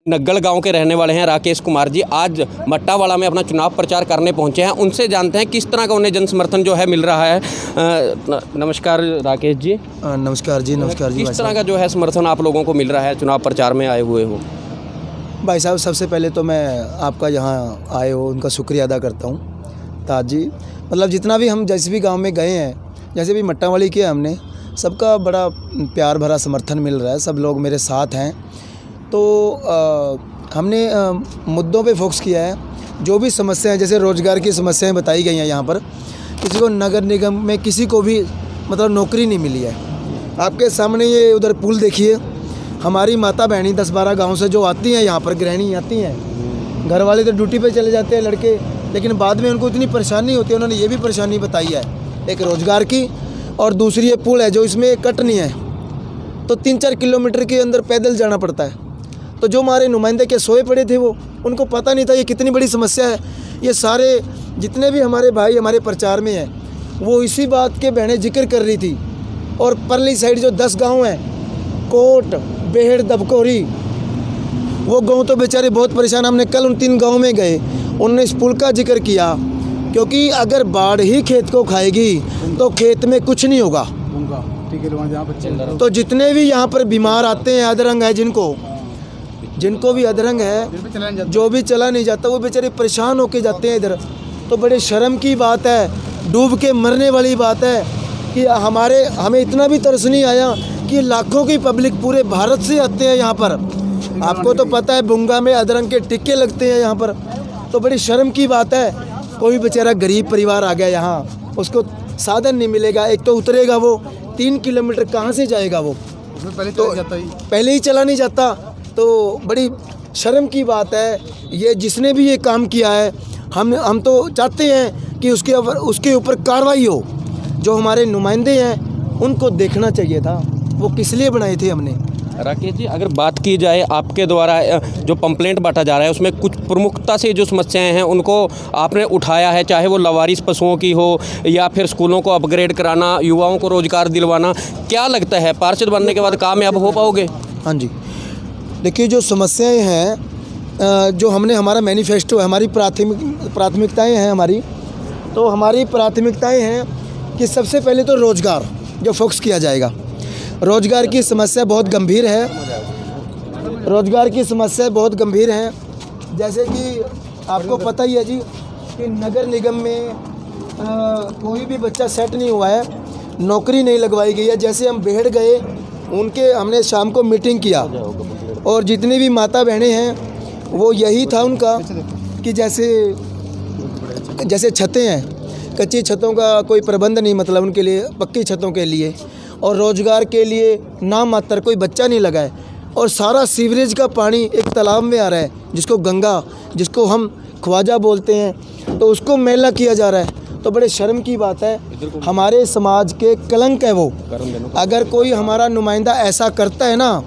नग्गल गांव के रहने वाले हैं राकेश कुमार जी। आज मट्टावाला में अपना चुनाव प्रचार करने पहुंचे हैं। उनसे जानते हैं किस तरह का उन्हें जन समर्थन जो है मिल रहा है। नमस्कार राकेश जी। नमस्कार जी। नमस्कार जी। किस तरह का जो है समर्थन आप लोगों को मिल रहा है चुनाव प्रचार में आए हुए हो? भाई साहब, सबसे पहले तो मैं आपका यहाँ आए हो उनका शुक्रिया अदा करता हूँ। ताज जी, मतलब जितना भी हम जैसे भी गांव में गए हैं, जैसे भी मट्टावाली किया हमने, सबका बड़ा प्यार भरा समर्थन मिल रहा है। सब लोग मेरे साथ हैं। तो हमने मुद्दों पे फोकस किया है। जो भी समस्याएं, जैसे रोज़गार की समस्याएं बताई गई हैं, यहाँ पर किसी को नगर निगम में किसी को भी मतलब नौकरी नहीं मिली है। आपके सामने ये उधर पुल देखिए। हमारी माता बहनी 10-12 गांव से जो आती हैं, यहाँ पर गृहिणी आती हैं, घर वाले तो ड्यूटी पे चले जाते हैं लड़के, लेकिन बाद में उनको इतनी परेशानी होती है। उन्होंने ये भी परेशानी बताई है, एक रोज़गार की, और दूसरी ये पुल है जो इसमें कट नहीं है, तो 3-4 किलोमीटर के अंदर पैदल जाना पड़ता है। तो जो हमारे नुमाइंदे के सोए पड़े थे, वो उनको पता नहीं था ये कितनी बड़ी समस्या है। ये सारे जितने भी हमारे भाई हमारे प्रचार में हैं, वो इसी बात के बहनें जिक्र कर रही थी। और परली साइड जो 10 गांव हैं, कोट, बेहड़, दबकोरी, वो गांव तो बेचारे बहुत परेशान। हमने कल उन 3 गाँव में गए, उन्होंने इस पुल का जिक्र किया, क्योंकि अगर बाढ़ ही खेत को खाएगी तो खेत में कुछ नहीं होगा। तो जितने भी यहाँ पर बीमार आते हैं, अधरंग है, जिनको भी अधरंग है, जो भी चला नहीं जाता, वो बेचारे परेशान होके जाते हैं इधर। तो बड़े शर्म की बात है, डूब के मरने वाली बात है कि हमें इतना भी तरस नहीं आया कि लाखों की पब्लिक पूरे भारत से आते हैं यहाँ पर। आपको तो पता है बुंगा में अधरंग के टिक्के लगते हैं यहाँ पर। तो बड़ी शर्म की बात है, कोई बेचारा गरीब परिवार आ गया यहाँ, उसको साधन नहीं मिलेगा। एक तो उतरेगा वो 3 किलोमीटर, कहाँ से जाएगा वो? पहले ही चला नहीं जाता। तो बड़ी शर्म की बात है। ये जिसने भी ये काम किया है, हम तो चाहते हैं कि उसके ऊपर कार्रवाई हो। जो हमारे नुमाइंदे हैं, उनको देखना चाहिए था वो किस लिए बनाए थे हमने। राकेश जी, अगर बात की जाए आपके द्वारा जो पंपलेंट बांटा जा रहा है, उसमें कुछ प्रमुखता से जो समस्याएं हैं उनको आपने उठाया है, चाहे वो लवारिस पशुओं की हो या फिर स्कूलों को अपग्रेड कराना, युवाओं को रोजगार दिलवाना। क्या लगता है पार्षद बनने के बाद कामयाब हो पाओगे? हाँ जी, देखिए जो समस्याएं हैं, जो हमारा मैनिफेस्टो है, हमारी प्राथमिकताएं हैं हमारी। तो हमारी प्राथमिकताएं हैं कि सबसे पहले तो रोज़गार जो फोकस किया जाएगा। रोज़गार की समस्या बहुत गंभीर है। रोज़गार की समस्या बहुत गंभीर है। जैसे कि आपको पता ही है जी कि नगर निगम में कोई भी बच्चा सेट नहीं हुआ है, नौकरी नहीं लगवाई गई है। जैसे हम बेहड़ गए, हमने शाम को मीटिंग किया, और जितनी भी माता बहनें हैं, वो यही था उनका कि जैसे छतें हैं, कच्ची छतों का कोई प्रबंध नहीं, मतलब उनके लिए पक्की छतों के लिए, और रोज़गार के लिए नाम मात्र कोई बच्चा नहीं लगा है। और सारा सीवरेज का पानी एक तालाब में आ रहा है, जिसको गंगा, जिसको हम ख्वाजा बोलते हैं, तो उसको मैला किया जा रहा है। तो बड़े शर्म की बात है, हमारे समाज के कलंक है वो। अगर कोई हमारा नुमाइंदा ऐसा करता है ना,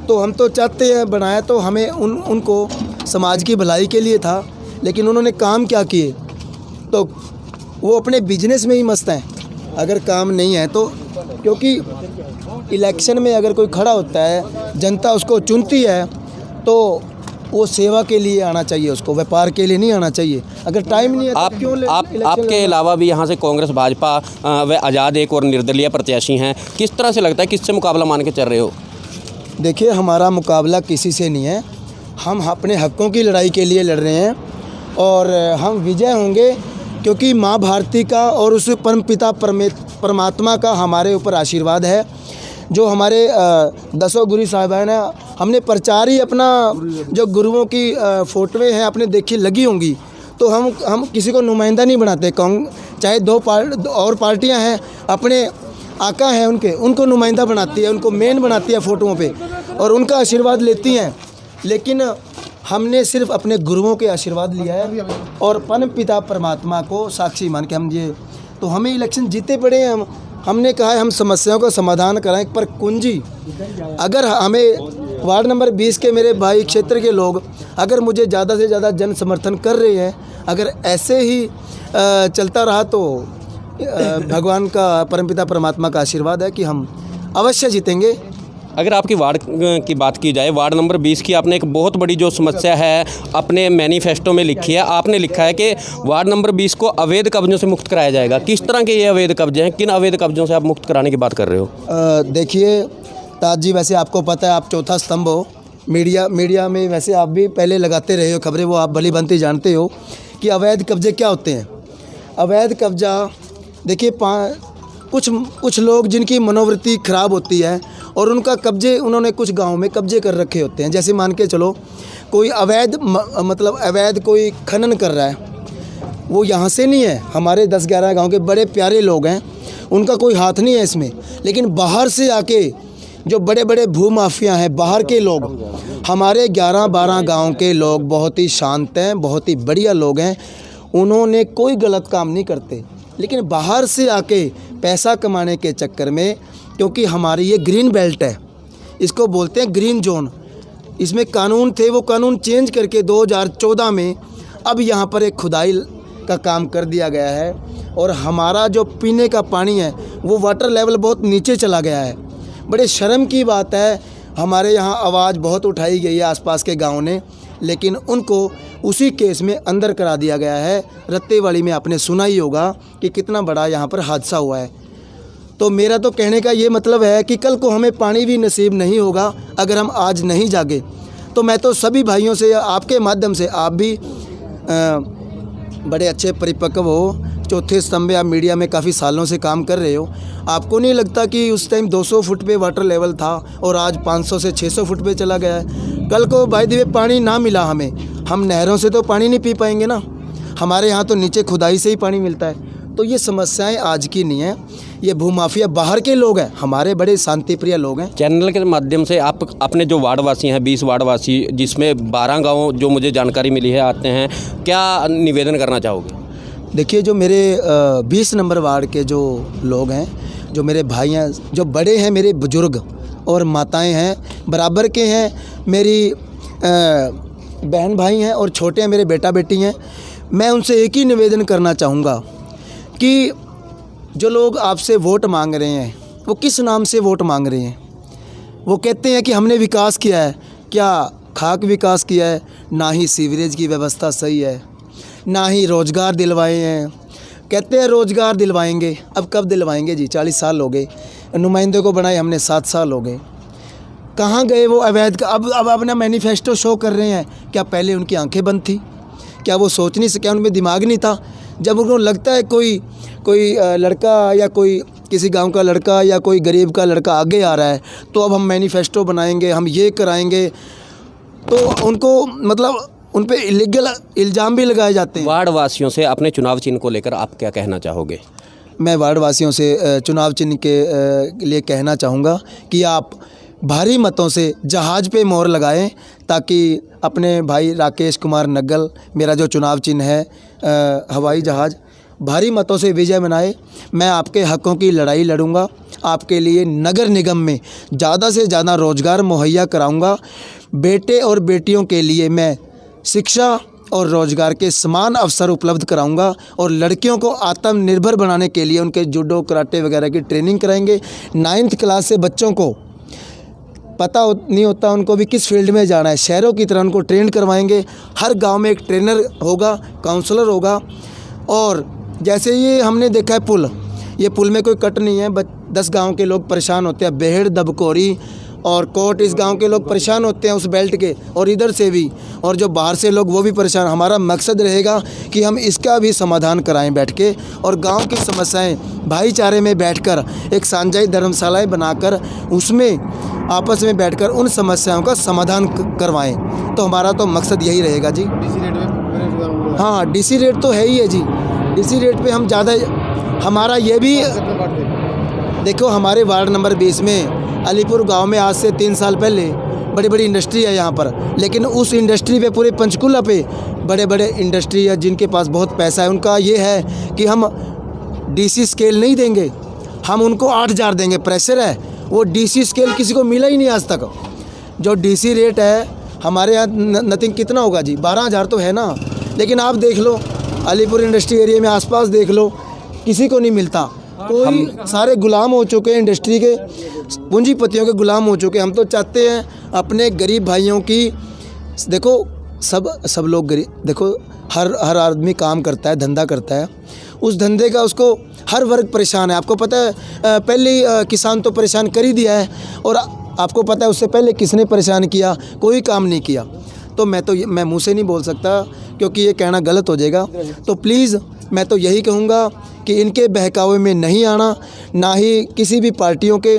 तो हम तो चाहते हैं, बनाया तो हमें उनको समाज की भलाई के लिए था, लेकिन उन्होंने काम क्या किए? तो वो अपने बिजनेस में ही मस्त हैं। अगर काम नहीं है तो, क्योंकि इलेक्शन में अगर कोई खड़ा होता है, जनता उसको चुनती है, तो वो सेवा के लिए आना चाहिए, उसको व्यापार के लिए नहीं आना चाहिए। अगर टाइम नहीं है तो क्यों आपके अलावा भी यहाँ से कांग्रेस, भाजपा व आज़ाद एक और निर्दलीय प्रत्याशी हैं। किस तरह से लगता है, किससे मुकाबला मान के चल रहे हो? देखिए, हमारा मुकाबला किसी से नहीं है। हम अपने हकों की लड़ाई के लिए लड़ रहे हैं, और हम विजय होंगे, क्योंकि माँ भारती का और उस परमपिता परमात्मा का हमारे ऊपर आशीर्वाद है। जो हमारे 10 गुरु साहिबान हैं, हमने प्रचार ही अपना, जो गुरुओं की फ़ोटोएँ हैं अपने देखी लगी होंगी, तो हम किसी को नुमाइंदा नहीं बनाते। चाहे 2 और पार्टियां हैं, अपने आका हैं उनको नुमाइंदा बनाती है, उनको मेन बनाती है फ़ोटोओं पे, और उनका आशीर्वाद लेती हैं। लेकिन हमने सिर्फ अपने गुरुओं के आशीर्वाद लिया है, और परम पिता परमात्मा को साक्षी मान के तो हमें इलेक्शन जीते पड़े हैं। हमने कहा है हम समस्याओं का समाधान कराएं, पर कुंजी अगर हमें वार्ड नंबर 20 के मेरे भाई क्षेत्र के लोग अगर मुझे ज़्यादा से ज़्यादा जन समर्थन कर रहे हैं, अगर ऐसे ही चलता रहा, तो भगवान का, परमपिता परमात्मा का आशीर्वाद है कि हम अवश्य जीतेंगे। अगर आपकी वार्ड की बात की जाए, वार्ड नंबर 20 की आपने एक बहुत बड़ी जो समस्या है अपने मैनिफेस्टो में लिखी है। आपने लिखा है कि वार्ड नंबर 20 को अवैध कब्जों से मुक्त कराया जाएगा। किस तरह के ये अवैध कब्जे हैं? किन अवैध कब्जों से आप मुक्त कराने की बात कर रहे हो? देखिए ताज जी, वैसे आपको पता है, आप चौथा स्तंभ हो मीडिया में, वैसे आप भी पहले लगाते रहे हो खबरें, वो आप भली भांति जानते हो कि अवैध कब्जे क्या होते हैं। अवैध कब्जा देखिए, कुछ लोग जिनकी मनोवृत्ति ख़राब होती है और उनका कब्जे, उन्होंने कुछ गाँव में कब्जे कर रखे होते हैं। जैसे मान के चलो कोई अवैध कोई खनन कर रहा है, वो यहाँ से नहीं है, हमारे 10-11 गांव के बड़े प्यारे लोग हैं, उनका कोई हाथ नहीं है इसमें। लेकिन बाहर से आके जो बड़े बड़े भूमाफिया हैं, बाहर के लोग, हमारे 11-12 गांव के लोग बहुत ही शांत हैं, बहुत ही बढ़िया लोग हैं, उन्होंने कोई गलत काम नहीं करते। लेकिन बाहर से आके पैसा कमाने के चक्कर में, क्योंकि हमारी ये ग्रीन बेल्ट है, इसको बोलते हैं ग्रीन जोन, इसमें कानून थे, वो कानून चेंज करके 2014 में अब यहाँ पर एक खुदाई का काम कर दिया गया है और हमारा जो पीने का पानी है वो वाटर लेवल बहुत नीचे चला गया है। बड़े शर्म की बात है, हमारे यहाँ आवाज़ बहुत उठाई गई है आसपास के गांव ने, लेकिन उनको उसी केस में अंदर करा दिया गया है। रत्तेवाली में आपने सुना ही होगा कि कितना बड़ा यहाँ पर हादसा हुआ है। तो मेरा तो कहने का ये मतलब है कि कल को हमें पानी भी नसीब नहीं होगा अगर हम आज नहीं जागे। तो मैं तो सभी भाइयों से, आपके माध्यम से, आप भी बड़े अच्छे परिपक्व हो, चौथे स्तंभ, आप मीडिया में काफ़ी सालों से काम कर रहे हो, आपको नहीं लगता कि उस टाइम 200 फुट पे वाटर लेवल था और आज 500 से 600 फुट पे चला गया है? कल को भाई दिवे पानी ना मिला हमें, हम नहरों से तो पानी नहीं पी पाएंगे ना, हमारे यहाँ तो नीचे खुदाई से ही पानी मिलता है। तो ये समस्याएं आज की नहीं है, ये भूमाफिया बाहर के लोग हैं, हमारे बड़े शांतिप्रिय लोग हैं। चैनल के माध्यम से आप अपने जो वार्डवासी हैं, 20 वार्डवासी, जिसमें 12 गाँव जो मुझे जानकारी मिली है आते हैं, क्या निवेदन करना चाहोगे? देखिए, जो मेरे 20 नंबर वार्ड के जो लोग हैं, जो मेरे भाई हैं, जो बड़े हैं, मेरे बुजुर्ग और माताएं हैं, बराबर के हैं, मेरी बहन भाई हैं और छोटे हैं मेरे बेटा बेटी हैं, मैं उनसे एक ही निवेदन करना चाहूँगा कि जो लोग आपसे वोट मांग रहे हैं, वो किस नाम से वोट मांग रहे हैं? वो कहते हैं कि हमने विकास किया है, क्या खाक विकास किया है? ना ही सीवरेज की व्यवस्था सही है, ना ही रोज़गार दिलवाए हैं। कहते हैं रोज़गार दिलवाएंगे, अब कब दिलवाएंगे जी? 40 साल हो गए, नुमाइंदे को बनाए हमने 7 साल हो गए, कहाँ गए वो अवैध का? अब अपना मैनिफेस्टो शो कर रहे हैं, क्या पहले उनकी आंखें बंद थी? क्या वो सोच नहीं सके, उनमें दिमाग नहीं था? जब उनको लगता है कोई लड़का या कोई किसी गांव का लड़का या कोई गरीब का लड़का आगे आ रहा है, तो अब हम मैनिफेस्टो बनाएंगे, हम ये कराएंगे, तो उनको मतलब उन पे इलीगल इल्ज़ाम भी लगाए जाते हैं। वार्ड वासियों से अपने चुनाव चिन्ह को लेकर आप क्या कहना चाहोगे? मैं वार्ड वासियों से चुनाव चिन्ह के लिए कहना चाहूँगा कि आप भारी मतों से जहाज़ पे मोहर लगाएं, ताकि अपने भाई राकेश कुमार नग्गल, मेरा जो चुनाव चिन्ह है हवाई जहाज़, भारी मतों से विजय मनाए। मैं आपके हकों की लड़ाई लड़ूंगा, आपके लिए नगर निगम में ज़्यादा से ज़्यादा रोज़गार मुहैया कराऊंगा। बेटे और बेटियों के लिए मैं शिक्षा और रोज़गार के समान अवसर उपलब्ध कराऊंगा और लड़कियों को आत्मनिर्भर बनाने के लिए उनके जूडो कराटे वगैरह की ट्रेनिंग कराएंगे। 9th क्लास से बच्चों को पता नहीं होता उनको भी किस फील्ड में जाना है, शहरों की तरह उनको ट्रेन करवाएंगे। हर गांव में एक ट्रेनर होगा, काउंसलर होगा। और जैसे ये हमने देखा है पुल, ये पुल में कोई कट नहीं है, 10 गांव के लोग परेशान होते हैं, बेहड़, दबकोरी और कोट, इस गांव के लोग परेशान होते हैं उस बेल्ट के, और इधर से भी, और जो बाहर से लोग वो भी परेशान। हमारा मकसद रहेगा कि हम इसका भी समाधान कराएं बैठ के, और गांव की समस्याएं भाईचारे में बैठकर एक साझाई धर्मशालाएं बनाकर उसमें आपस में बैठकर उन समस्याओं का समाधान करवाएं। तो हमारा तो मकसद यही रहेगा जी। डीसी रेट में? हाँ, डीसी रेट तो है ही है जी। डीसी रेट पे हम ज़्यादा, हमारा ये भी देखो, हमारे वार्ड नंबर 20 में अलीपुर गांव में आज से 3 साल पहले बड़ी बड़ी इंडस्ट्री है यहाँ पर, लेकिन उस इंडस्ट्री पे, पूरे पंचकुला पे बड़े बड़े इंडस्ट्री है जिनके पास बहुत पैसा है, उनका ये है कि हम डीसी स्केल नहीं देंगे, हम उनको 8,000 देंगे। प्रेशर है, वो डीसी स्केल किसी को मिला ही नहीं आज तक। जो डीसी रेट है हमारे यहाँ नथिंग कितना होगा जी, 12,000 तो है ना। लेकिन आप देख लो अलीपुर इंडस्ट्री एरिया में आसपास देख लो, किसी को नहीं मिलता। कोई सारे गुलाम हो चुके हैं, इंडस्ट्री के पूंजीपतियों के गुलाम हो चुके हैं। हम तो चाहते हैं अपने गरीब भाइयों की, देखो सब लोग गरीब, देखो हर आदमी काम करता है, धंधा करता है, उस धंधे का उसको हर वर्ग परेशान है। आपको पता है पहले किसान तो परेशान कर ही दिया है, और आपको पता है उससे पहले किसने परेशान किया, कोई काम नहीं किया। तो मैं मुंह से नहीं बोल सकता क्योंकि ये कहना गलत हो जाएगा। तो प्लीज़ मैं तो यही कहूँगा कि इनके बहकावे में नहीं आना, ना ही किसी भी पार्टियों के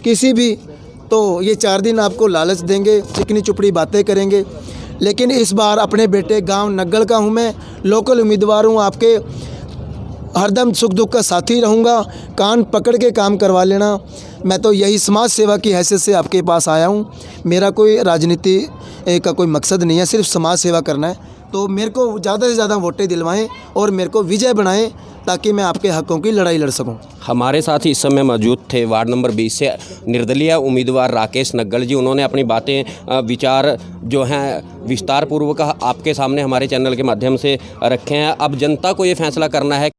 किसी भी। तो ये 4 दिन आपको लालच देंगे, चिकनी चुपड़ी बातें करेंगे, लेकिन इस बार अपने बेटे गांव नग्गल का हूँ मैं, लोकल उम्मीदवार हूँ, आपके हरदम सुख दुख का साथी रहूँगा, कान पकड़ के काम करवा लेना। मैं तो यही समाज सेवा की हैसियत से आपके पास आया हूँ। मेरा कोई राजनीति का कोई मकसद नहीं है, सिर्फ समाज सेवा करना है। तो मेरे को ज़्यादा से ज़्यादा वोटें दिलवाएं और मेरे को विजय बनाएं ताकि मैं आपके हकों की लड़ाई लड़ सकूं। हमारे साथ इस समय मौजूद थे वार्ड नंबर 20 से निर्दलीय उम्मीदवार राकेश नग्गल जी। उन्होंने अपनी बातें विचार जो हैं विस्तार पूर्वक आपके सामने हमारे चैनल के माध्यम से रखे हैं। अब जनता को ये फैसला करना है